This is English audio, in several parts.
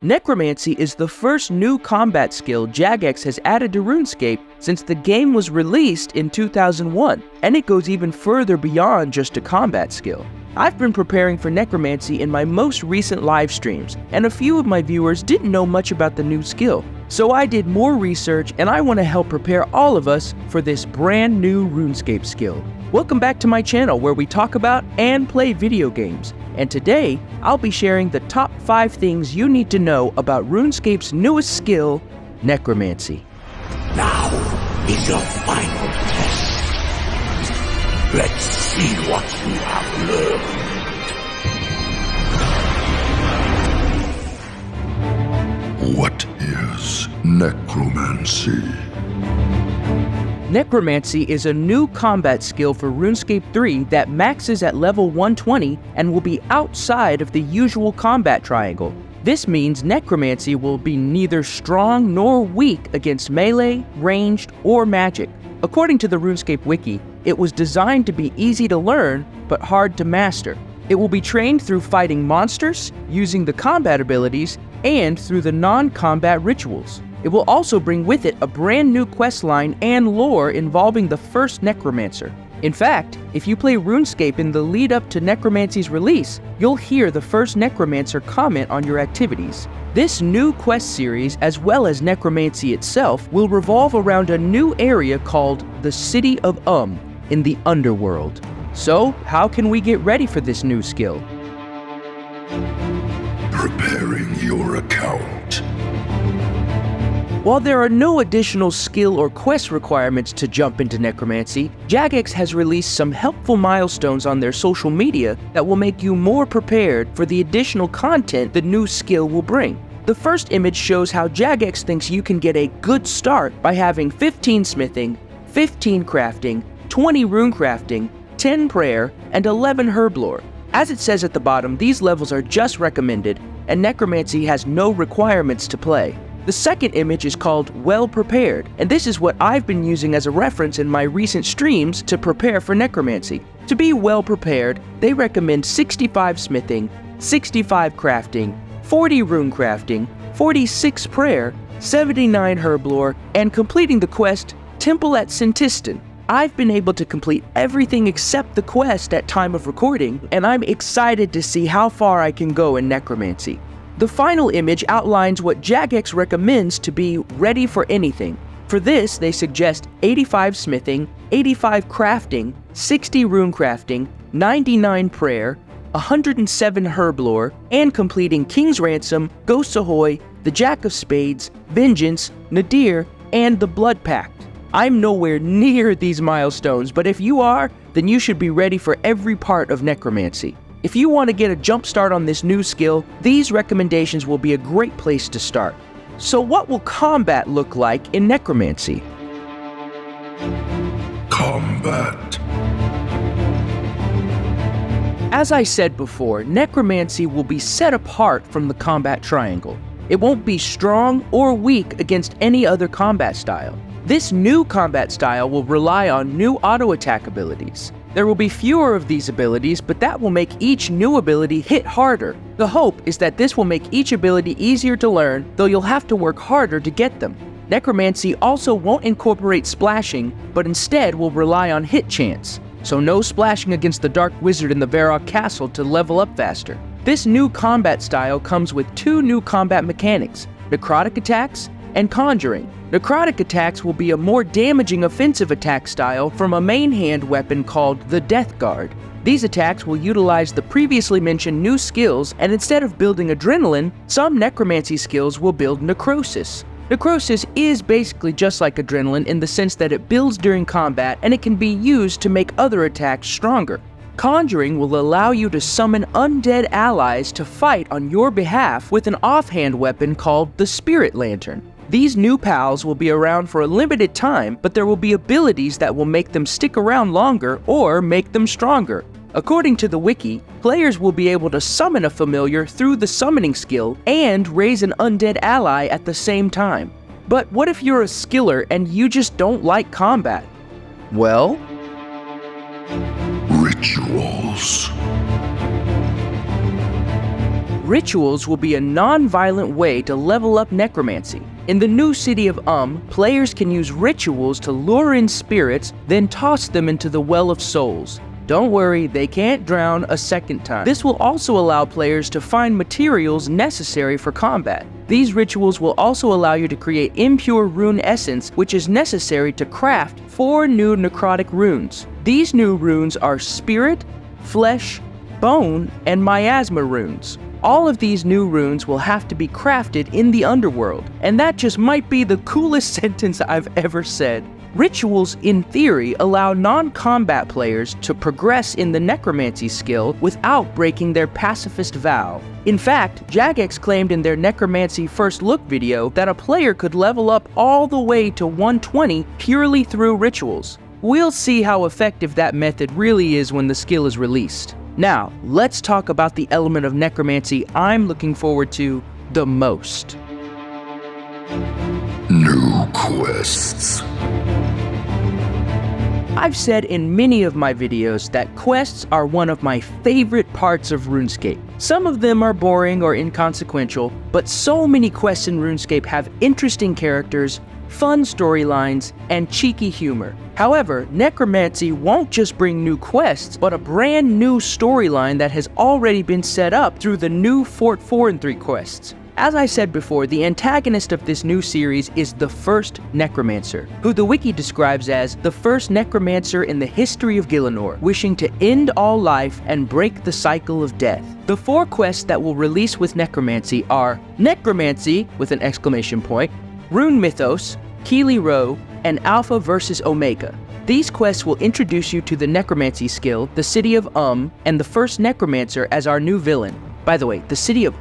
Necromancy is the first new combat skill Jagex has added to RuneScape since the game was released in 2001, and it goes even further beyond just a combat skill. I've been preparing for Necromancy in my most recent live streams, and a few of my viewers didn't know much about the new skill. So I did more research, and I want to help prepare all of us for this brand new RuneScape skill. Welcome back to my channel where we talk about and play video games. And today, I'll be sharing the top 5 things you need to know about RuneScape's newest skill, Necromancy. Now is your final test. Let's see what you have learned. What is necromancy? Necromancy is a new combat skill for RuneScape 3 that maxes at level 120 and will be outside of the usual combat triangle. This means Necromancy will be neither strong nor weak against melee, ranged, or magic. According to the RuneScape wiki, it was designed to be easy to learn, but hard to master. It will be trained through fighting monsters, using the combat abilities, and through the non-combat rituals. It will also bring with it a brand new questline and lore involving the first Necromancer. In fact, if you play RuneScape in the lead up to Necromancy's release, you'll hear the first Necromancer comment on your activities. This new quest series, as well as Necromancy itself, will revolve around a new area called the City of in the Underworld. So, how can we get ready for this new skill? Preparing your account. While there are no additional skill or quest requirements to jump into Necromancy, Jagex has released some helpful milestones on their social media that will make you more prepared for the additional content the new skill will bring. The first image shows how Jagex thinks you can get a good start by having 15 smithing, 15 crafting, 20 rune crafting, 10 prayer, and 11 herb lore. As it says at the bottom, these levels are just recommended, and Necromancy has no requirements to play. The second image is called Well Prepared, and this is what I've been using as a reference in my recent streams to prepare for Necromancy. To be well prepared, they recommend 65 smithing, 65 crafting, 40 rune crafting, 46 prayer, 79 herb lore, and completing the quest Temple at Sintistan. I've been able to complete everything except the quest at time of recording, and I'm excited to see how far I can go in Necromancy. The final image outlines what Jagex recommends to be ready for anything. For this, they suggest 85 smithing, 85 crafting, 60 rune crafting, 99 prayer, 107 herb lore, and completing King's Ransom, Ghosts Ahoy, the Jack of Spades, Vengeance, Nadir, and the Blood Pact. I'm nowhere near these milestones, but if you are, then you should be ready for every part of Necromancy. If you want to get a jump start on this new skill, these recommendations will be a great place to start. So what will combat look like in Necromancy? Combat. As I said before, Necromancy will be set apart from the combat triangle. It won't be strong or weak against any other combat style. This new combat style will rely on new auto-attack abilities. There will be fewer of these abilities, but that will make each new ability hit harder. The hope is that this will make each ability easier to learn, though you'll have to work harder to get them. Necromancy also won't incorporate splashing, but instead will rely on hit chance. So no splashing against the Dark Wizard in the Varrock Castle to level up faster. This new combat style comes with 2 new combat mechanics, necrotic attacks and conjuring. Necrotic attacks will be a more damaging offensive attack style from a main hand weapon called the Death Guard. These attacks will utilize the previously mentioned new skills, and instead of building adrenaline, some necromancy skills will build necrosis. Necrosis is basically just like adrenaline in the sense that it builds during combat and it can be used to make other attacks stronger. Conjuring will allow you to summon undead allies to fight on your behalf with an offhand weapon called the Spirit Lantern. These new pals will be around for a limited time, but there will be abilities that will make them stick around longer or make them stronger. According to the wiki, players will be able to summon a familiar through the summoning skill and raise an undead ally at the same time. But what if you're a skiller and you just don't like combat? Well, Rituals. Rituals will be a non-violent way to level up necromancy. In the new city of players can use rituals to lure in spirits, then toss them into the Well of Souls. Don't worry, they can't drown a second time. This will also allow players to find materials necessary for combat. These rituals will also allow you to create impure rune essence, which is necessary to craft 4 new necrotic runes. These new runes are Spirit, Flesh, Bone, and Miasma runes. All of these new runes will have to be crafted in the underworld, and that just might be the coolest sentence I've ever said. Rituals, in theory, allow non-combat players to progress in the necromancy skill without breaking their pacifist vow. In fact, Jagex claimed in their necromancy first look video that a player could level up all the way to 120 purely through rituals. We'll see how effective that method really is when the skill is released. Now, let's talk about the element of necromancy I'm looking forward to the most. New quests. I've said in many of my videos that quests are one of my favorite parts of RuneScape. Some of them are boring or inconsequential, but so many quests in RuneScape have interesting characters, fun storylines, and cheeky humor. However, necromancy won't just bring new quests, but a brand new storyline that has already been set up through the new Fort 4 and 3 quests. As I said before, the antagonist of this new series is the first necromancer, who the wiki describes as the first necromancer in the history of Gielinor, wishing to end all life and break the cycle of death. The 4 quests that will release with necromancy are Necromancy, with an exclamation point, Rune Mythos, Keely Row, and Alpha vs. Omega. These quests will introduce you to the necromancy skill, the city of and the first necromancer as our new villain. By the way, the city of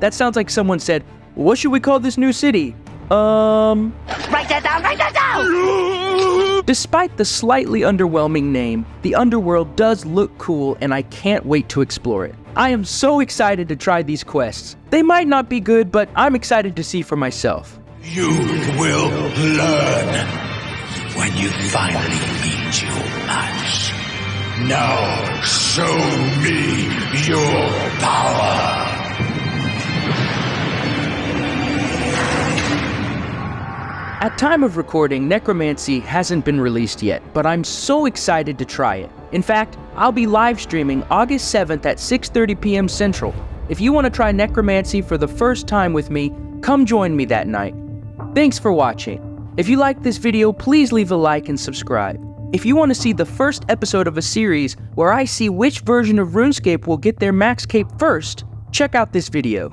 that sounds like someone said, what should we call this new city? Write that down, write that down! Despite the slightly underwhelming name, the underworld does look cool and I can't wait to explore it. I am so excited to try these quests. They might not be good, but I'm excited to see for myself. You will learn when you finally meet your match. Now show me your power. At time of recording, Necromancy hasn't been released yet, but I'm so excited to try it. In fact, I'll be live streaming August 7th at 6:30 p.m. Central. If you want to try Necromancy for the first time with me, come join me that night. Thanks for watching. If you liked this video, please leave a like and subscribe. If you want to see the first episode of a series where I see which version of RuneScape will get their max cape first, check out this video.